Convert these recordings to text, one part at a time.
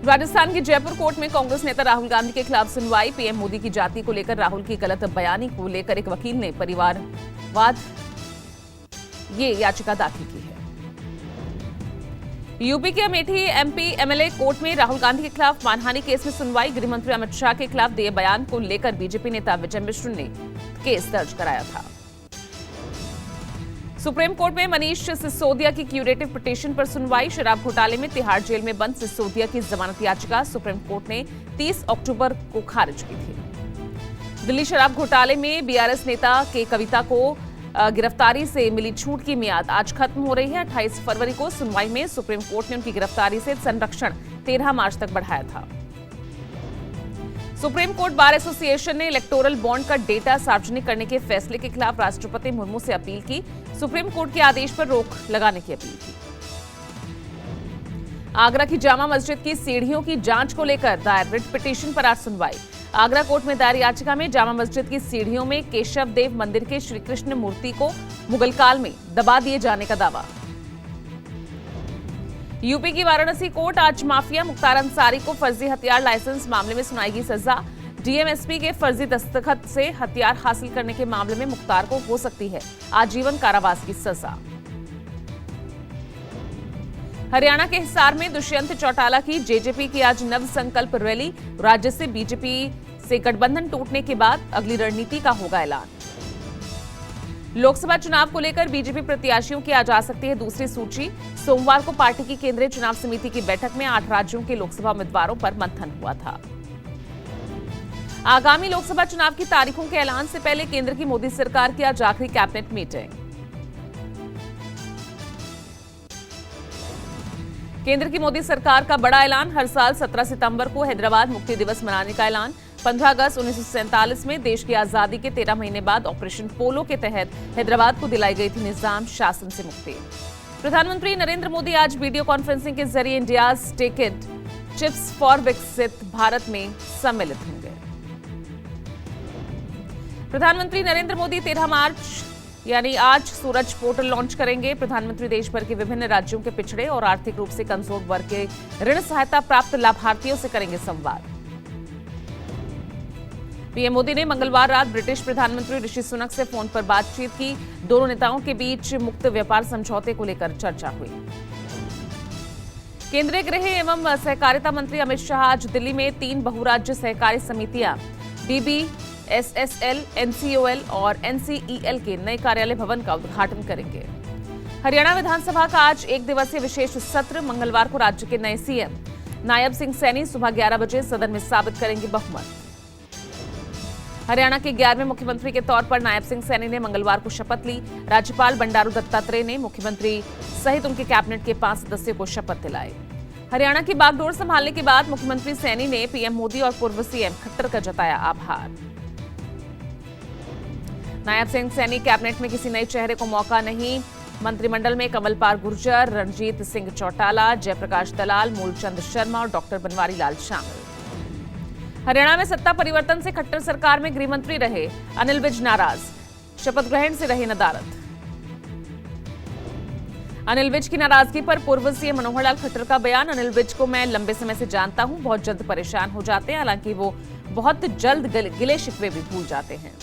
राजस्थान के जयपुर कोर्ट में कांग्रेस नेता राहुल गांधी के खिलाफ सुनवाई। पीएम मोदी की जाति को लेकर राहुल की गलत बयानी को लेकर एक वकील ने परिवारवाद ये याचिका दाखिल की है। यूपी के अमेठी एमपी एमएलए कोर्ट में राहुल गांधी के खिलाफ मानहानि केस में सुनवाई। गृह मंत्री अमित शाह के खिलाफ दिए बयान को लेकर बीजेपी नेता विजय मिश्र ने केस दर्ज कराया था। सुप्रीम कोर्ट में मनीष सिसोदिया की क्यूरेटिव पिटीशन पर सुनवाई। शराब घोटाले में तिहाड़ जेल में बंद सिसोदिया की जमानत याचिका सुप्रीम कोर्ट ने 30 अक्टूबर को खारिज की थी। दिल्ली शराब घोटाले में बीआरएस नेता के कविता को गिरफ्तारी से मिली छूट की मियाद आज खत्म हो रही है। 28 फरवरी को सुनवाई में सुप्रीम कोर्ट ने उनकी गिरफ्तारी से संरक्षण 13 मार्च तक बढ़ाया था। सुप्रीम कोर्ट बार एसोसिएशन ने इलेक्टोरल बॉन्ड का डेटा सार्वजनिक करने के फैसले के खिलाफ राष्ट्रपति मुर्मू से अपील की। सुप्रीम कोर्ट के आदेश पर रोक लगाने की अपील की। आगरा की जामा मस्जिद की सीढ़ियों की जांच को लेकर दायर रिट पिटीशन पर आज सुनवाई। आगरा कोर्ट में दायर याचिका में जामा मस्जिद की सीढ़ियों में केशव देव मंदिर के श्री कृष्ण मूर्ति को मुगल काल में दबा दिए जाने का दावा। यूपी की वाराणसी कोर्ट आज माफिया मुख्तार अंसारी को फर्जी हथियार लाइसेंस मामले में सुनाएगी सजा। डीएमएसपी के फर्जी दस्तखत से हथियार हासिल करने के मामले में मुख्तार को हो सकती है आजीवन कारावास की सजा। हरियाणा के हिसार में दुष्यंत चौटाला की जेजेपी की आज नव संकल्प रैली। राज्य से बीजेपी से गठबंधन टूटने के बाद अगली रणनीति का होगा ऐलान। लोकसभा चुनाव को लेकर बीजेपी प्रत्याशियों की आज आ सकती है दूसरी सूची। सोमवार को पार्टी की केंद्रीय चुनाव समिति की बैठक में 8 राज्यों के लोकसभा उम्मीदवारों पर मंथन हुआ था। आगामी लोकसभा चुनाव की तारीखों के ऐलान से पहले केंद्र की मोदी सरकार की आज आखिरी कैबिनेट मीटिंग। केंद्र की मोदी सरकार का बड़ा ऐलान। हर साल 17 सितंबर को हैदराबाद मुक्ति दिवस मनाने का ऐलान। 15 अगस्त 1947 में देश की आजादी के 13 महीने बाद ऑपरेशन पोलो के तहत हैदराबाद को दिलाई गई थी निजाम शासन से मुक्ति। प्रधानमंत्री नरेंद्र मोदी आज वीडियो कॉन्फ्रेंसिंग के जरिए इंडियाज टेकेड चिप्स फॉर विकसित भारत में सम्मिलित होंगे। प्रधानमंत्री नरेंद्र मोदी 13 मार्च यानी आज सूरज पोर्टल लॉन्च करेंगे। प्रधानमंत्री देश भर के विभिन्न राज्यों के पिछड़े और आर्थिक रूप से कमजोर वर्ग के ऋण सहायता प्राप्त लाभार्थियों से करेंगे संवाद। पीएम मोदी ने मंगलवार रात ब्रिटिश प्रधानमंत्री ऋषि सुनक से फोन पर बातचीत की। दोनों नेताओं के बीच मुक्त व्यापार समझौते को लेकर चर्चा हुई। केंद्रीय गृह एवं सहकारिता मंत्री अमित शाह आज दिल्ली में 3 बहुराज्य सहकारी समितियां BBSSL, NCOL और NCEL के नए कार्यालय भवन का उद्घाटन करेंगे। हरियाणा विधानसभा का आज 1 दिवसीय विशेष सत्र। मंगलवार को राज्य के नए सीएम नायब सिंह सैनी सुबह 11 बजे सदन में साबित करेंगे बहुमत। हरियाणा के 11वें मुख्यमंत्री के तौर पर नायब सिंह सैनी ने मंगलवार को शपथ ली। राज्यपाल बंडारू दत्तात्रेय ने मुख्यमंत्री सहित उनके कैबिनेट के 5 सदस्यों को शपथ दिलाई। हरियाणा की बागडोर संभालने के बाद मुख्यमंत्री सैनी ने पीएम मोदी और पूर्व सीएम खट्टर का जताया आभार। नायब सिंह सैनी कैबिनेट में किसी नए चेहरे को मौका नहीं। मंत्रिमंडल में कमलपाल गुर्जर, रणजीत सिंह चौटाला, जयप्रकाश दलाल, मूलचंद शर्मा और डॉक्टर बनवारी लाल शामिल। हरियाणा में सत्ता परिवर्तन से खट्टर सरकार में गृह मंत्री रहे अनिल विज नाराज। शपथ ग्रहण से रहे नदारद। अनिल विज की नाराजगी पर पूर्व सीएम मनोहर लाल खट्टर का बयान। अनिल विज को मैं लंबे समय से जानता हूं, बहुत जल्द परेशान हो जाते हैं, हालांकि वो बहुत जल्द गिले शिकवे भी भूल जाते हैं।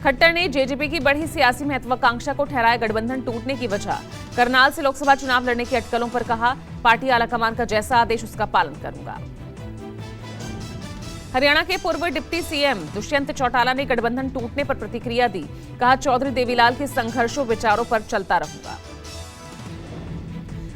खट्टर ने जेजेपी की बढ़ी सियासी महत्वाकांक्षा को ठहराया गठबंधन टूटने की वजह। करनाल से लोकसभा चुनाव लड़ने की अटकलों पर कहा, पार्टी आलाकमान का जैसा आदेश उसका पालन करूंगा। हरियाणा के पूर्व डिप्टी सीएम दुष्यंत चौटाला ने गठबंधन टूटने पर प्रतिक्रिया दी। कहा, चौधरी देवीलाल के संघर्षों विचारों पर चलता रहूंगा।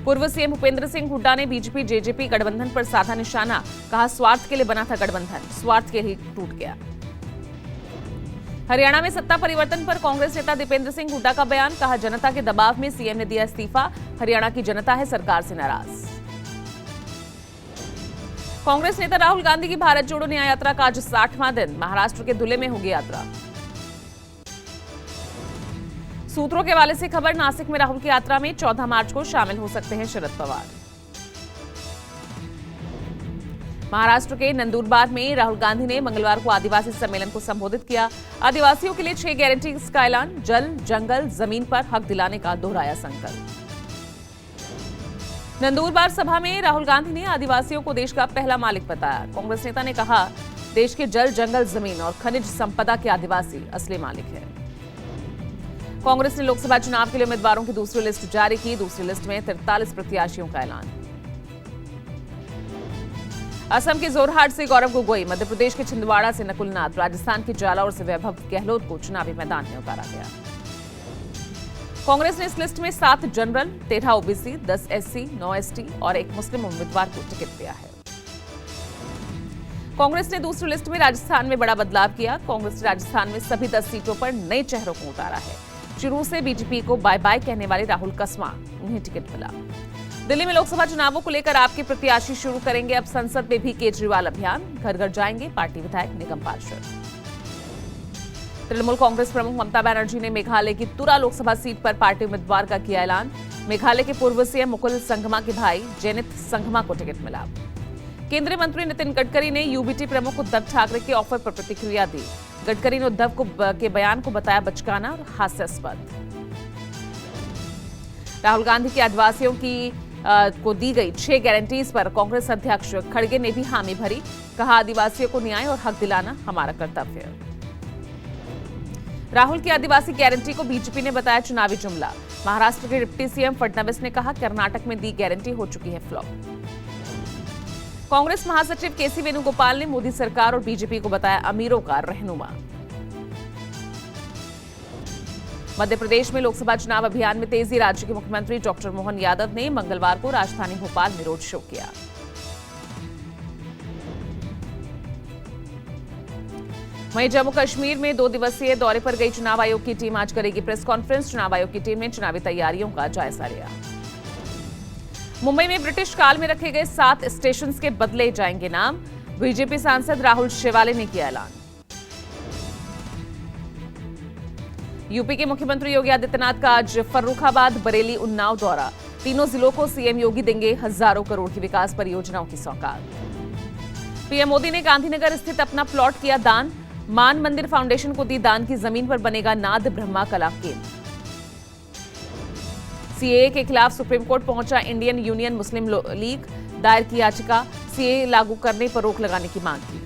पूर्व सीएम भूपेंद्र सिंह हुड्डा ने बीजेपी जेजेपी गठबंधन पर साधा निशाना। कहा, स्वार्थ के लिए बना था गठबंधन, स्वार्थ के लिए टूट गया। हरियाणा में सत्ता परिवर्तन पर कांग्रेस नेता दीपेंद्र सिंह हुड्डा का बयान। कहा, जनता के दबाव में सीएम ने दिया इस्तीफा। हरियाणा की जनता है सरकार से नाराज। कांग्रेस नेता राहुल गांधी की भारत जोड़ो न्याय यात्रा का आज 60वां दिन। महाराष्ट्र के धुले में होगी यात्रा। सूत्रों के हवाले से खबर, नासिक में राहुल की यात्रा में 14 मार्च को शामिल हो सकते हैं शरद पवार। महाराष्ट्र के नंदुरबार में राहुल गांधी ने मंगलवार को आदिवासी सम्मेलन को संबोधित किया। आदिवासियों के लिए 6 गारंटीज का ऐलान। जल, जंगल, जमीन पर हक दिलाने का दोहराया संकल्प। नंदुरबार सभा में राहुल गांधी ने आदिवासियों को देश का पहला मालिक बताया। कांग्रेस नेता ने कहा, देश के जल, जंगल, जमीन और खनिज संपदा के आदिवासी असली मालिक हैं। कांग्रेस ने लोकसभा चुनाव के लिए उम्मीदवारों की दूसरी लिस्ट जारी की। दूसरी लिस्ट में 43 प्रत्याशियों का ऐलान। असम के जोरहाट से गौरव गोगोई, मध्य प्रदेश के छिंदवाड़ा से नकुल नाथ, राजस्थान के जालौर से वैभव गहलोत को चुनावी मैदान में उतारा गया। कांग्रेस ने इस लिस्ट में 7 जनरल, 13 ओबीसी, 10 एससी, 9 एसटी और 1 मुस्लिम उम्मीदवार को टिकट दिया है। कांग्रेस ने दूसरी लिस्ट में राजस्थान में बड़ा बदलाव किया। कांग्रेस ने राजस्थान में सभी 10 सीटों पर नए चेहरों को उतारा है। शुरू से बीजेपी को बाय बाय कहने वाले राहुल कसवा, उन्हें टिकट मिला। दिल्ली में लोकसभा चुनावों को लेकर आपके प्रत्याशी शुरू करेंगे अब संसद में भी केजरीवाल अभियान। घर घर जाएंगे पार्टी विधायक निगम पार्षद। तृणमूल कांग्रेस प्रमुख ममता बनर्जी ने मेघालय की तुरा लोकसभा सीट पर पार्टी उम्मीदवार का किया ऐलान। मेघालय के पूर्व सीएम मुकुल संगमा के भाई जेनिथ संगमा को टिकट मिला। केंद्रीय मंत्री नितिन गडकरी ने यूबीटी प्रमुख उद्धव ठाकरे के ऑफर पर प्रतिक्रिया दी। गडकरी ने उद्धव के बयान को बताया बचकाना और हास्यास्पद। राहुल गांधी के आदिवासियों को दी गई 6 गारंटीज पर कांग्रेस अध्यक्ष खड़गे ने भी हामी भरी। कहा, आदिवासियों को न्याय और हक दिलाना हमारा कर्तव्य है। राहुल की आदिवासी गारंटी को बीजेपी ने बताया चुनावी जुमला। महाराष्ट्र के डिप्टी सीएम फडणवीस ने कहा, कर्नाटक में दी गारंटी हो चुकी है फ्लॉप। कांग्रेस महासचिव केसी वेणुगोपाल ने मोदी सरकार और बीजेपी को बताया अमीरों का रहनुमा। मध्य प्रदेश में लोकसभा चुनाव अभियान में तेजी। राज्य के मुख्यमंत्री डॉक्टर मोहन यादव ने मंगलवार को राजधानी भोपाल में रोड शो किया। वहीं जम्मू कश्मीर में 2 दिवसीय दौरे पर गई चुनाव आयोग की टीम आज करेगी प्रेस कॉन्फ्रेंस। चुनाव आयोग की टीम ने चुनावी तैयारियों का जायजा लिया। मुंबई में ब्रिटिश काल में रखे गए 7 स्टेशंस के बदले जाएंगे नाम। बीजेपी सांसद राहुल शेवाले ने किया ऐलान। यूपी के मुख्यमंत्री योगी आदित्यनाथ का आज फर्रुखाबाद, बरेली, उन्नाव दौरा। तीनों जिलों को सीएम योगी देंगे हजारों करोड़ की विकास परियोजनाओं की सौगात। पीएम मोदी ने गांधीनगर स्थित अपना प्लॉट किया दान। मान मंदिर फाउंडेशन को दी दान की जमीन पर बनेगा नाद ब्रह्मा कला केंद्र। सीएए के खिलाफ सुप्रीम कोर्ट पहुंचा इंडियन यूनियन मुस्लिम लीग। दायर की याचिका, सीएए लागू करने पर रोक लगाने की मांग की।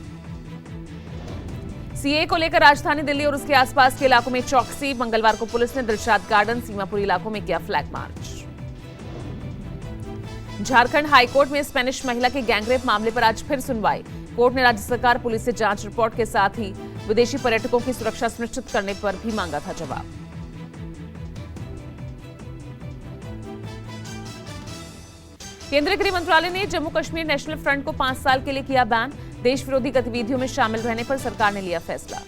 सीएए को लेकर राजधानी दिल्ली और उसके आसपास के इलाकों में चौकसी। मंगलवार को पुलिस ने दिलशाद गार्डन, सीमापुर इलाकों में किया फ्लैग मार्च। झारखंड हाईकोर्ट में स्पेनिश महिला के गैंगरेप मामले पर आज फिर सुनवाई। कोर्ट ने राज्य सरकार, पुलिस से जांच रिपोर्ट के साथ ही विदेशी पर्यटकों की सुरक्षा सुनिश्चित करने पर भी मांगा था जवाब। केंद्रीय गृह मंत्रालय ने जम्मू कश्मीर नेशनल फ्रंट को 5 साल के लिए किया बैन। देश विरोधी गतिविधियों में शामिल रहने पर सरकार ने लिया फैसला।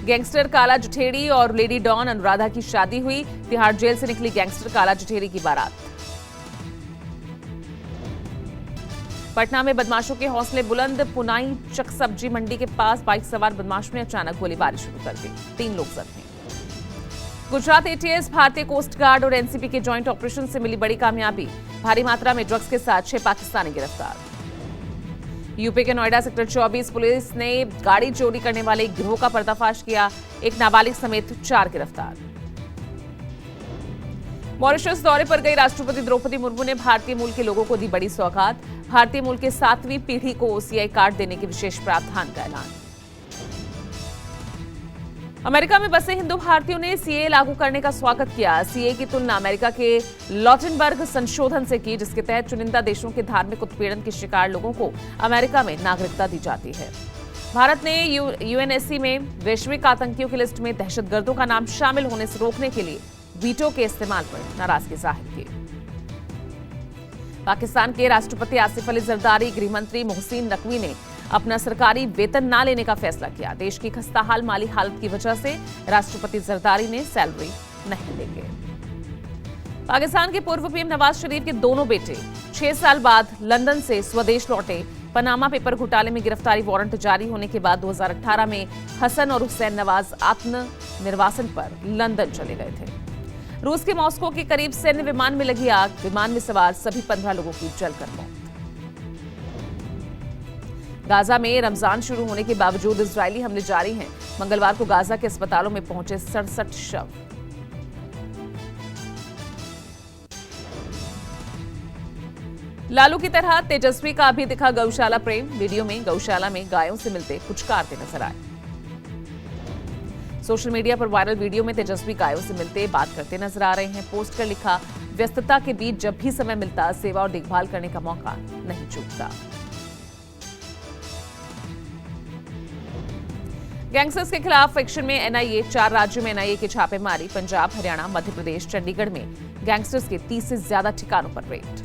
गैंगस्टर काला जुठेड़ी और लेडी डॉन अनुराधा की शादी हुई। तिहाड़ जेल से निकली गैंगस्टर काला जुठेड़ी की बारात। पटना में बदमाशों के हौसले बुलंद। पुनाई चक सब्जी मंडी के पास बाइक सवार बदमाशों ने अचानक गोलीबारी शुरू कर दी। 3 लोग जख्मी। गुजरात एटीएस, भारतीय कोस्ट गार्ड और एनसीबी के जॉइंट ऑपरेशन से मिली बड़ी कामयाबी। भारी मात्रा में ड्रग्स के साथ 6 पाकिस्तानी गिरफ्तार। यूपी के नोएडा सेक्टर 24 पुलिस ने गाड़ी चोरी करने वाले एक गिरोह का पर्दाफाश किया। एक नाबालिग समेत 4 गिरफ्तार। मॉरिशस दौरे पर गई राष्ट्रपति द्रौपदी मुर्मू ने भारतीय मूल के लोगों को दी बड़ी सौगात। भारतीय मूल के 7वीं पीढ़ी को ओसीआई कार्ड देने के विशेष प्रावधान का ऐलान। अमेरिका में बसे हिंदू भारतीयों ने सीएए लागू करने का स्वागत किया। सीएए की तुलना अमेरिका के लॉटेनबर्ग संशोधन से की, जिसके तहत चुनिंदा देशों के धार्मिक उत्पीड़न के शिकार लोगों को अमेरिका में नागरिकता दी जाती है। भारत ने यूएनएससी में वैश्विक आतंकियों की लिस्ट में दहशतगर्दों का नाम शामिल होने से रोकने के लिए वीटो के इस्तेमाल पर नाराजगी जाहिर की। पाकिस्तान के राष्ट्रपति आसिफ अली जरदारी, गृह मंत्री मोहसिन नकवी ने अपना सरकारी वेतन न लेने का फैसला किया। देश की खस्ताहाल माली हालत की वजह से राष्ट्रपति जरदारी ने सैलरी नहीं देंगे। पाकिस्तान के पूर्व पीएम नवाज शरीफ के दोनों बेटे 6 साल बाद लंदन से स्वदेश लौटे। पनामा पेपर घोटाले में गिरफ्तारी वारंट जारी होने के बाद 2018 में हसन और हुसैन नवाज आत्मनिर्वासन पर लंदन चले गए थे। रूस के मॉस्को के करीब सैन्य विमान में लगी आग। विमान में सवार सभी 15 लोगों की जलकर मौत। गाजा में रमजान शुरू होने के बावजूद इजरायली हमले जारी हैं। मंगलवार को गाजा के अस्पतालों में पहुंचे 67 शव। लालू की तरह तेजस्वी का भी दिखा गौशाला प्रेम। वीडियो में गौशाला में गायों से मिलते पुचकारते नजर आए। सोशल मीडिया पर वायरल वीडियो में तेजस्वी गायों से मिलते बात करते नजर आ रहे हैं। पोस्ट कर लिखा, व्यस्तता के बीच जब भी समय मिलता सेवा और देखभाल करने का मौका नहीं चूकता। गैंगस्टर्स के खिलाफ एक्शन में एनआईए। 4 राज्यों में एनआईए की छापेमारी। पंजाब, हरियाणा, मध्य प्रदेश, चंडीगढ़ में गैंगस्टर्स के 30 से ज्यादा ठिकानों पर रेड।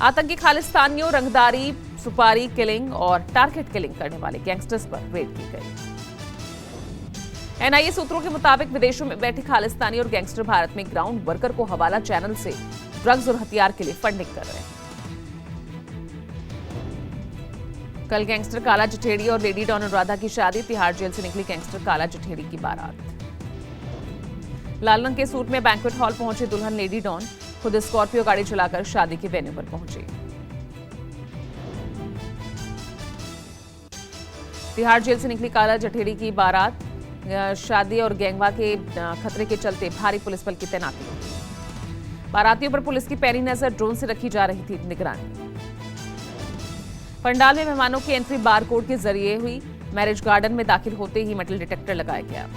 आतंकी खालिस्तानियों, रंगदारी, सुपारी किलिंग और टारगेट किलिंग करने वाले गैंगस्टर्स पर रेड की गई। एनआईए सूत्रों के मुताबिक विदेशों में बैठे खालिस्तानी और गैंगस्टर भारत में ग्राउंड वर्कर को हवाला चैनल से ड्रग्स और हथियार के लिए फंडिंग कर रहे हैं। कल गैंगस्टर काला जठेड़ी और लेडी डॉन अनुराधा की शादी। तिहाड़ जेल से निकली गैंगस्टर काला जठेड़ी की बारात। लाल रंग के सूट में बैंक्वेट हॉल पहुंचे दुल्हन लेडी डॉन। खुद स्कॉर्पियो गाड़ी चलाकर शादी के वेन्यू पर पहुंची। तिहाड़ जेल से निकली काला जठेड़ी की बारात। शादी और गैंगवा के खतरे के चलते भारी पुलिस बल की तैनाती। बारातियों पर पुलिस की पैनी नजर। ड्रोन से रखी जा रही थी निगरानी। पंडाल में मेहमानों की एंट्री बार कोड के जरिए हुई। मैरिज गार्डन में दाखिल होते ही मेटल डिटेक्टर लगाया गया।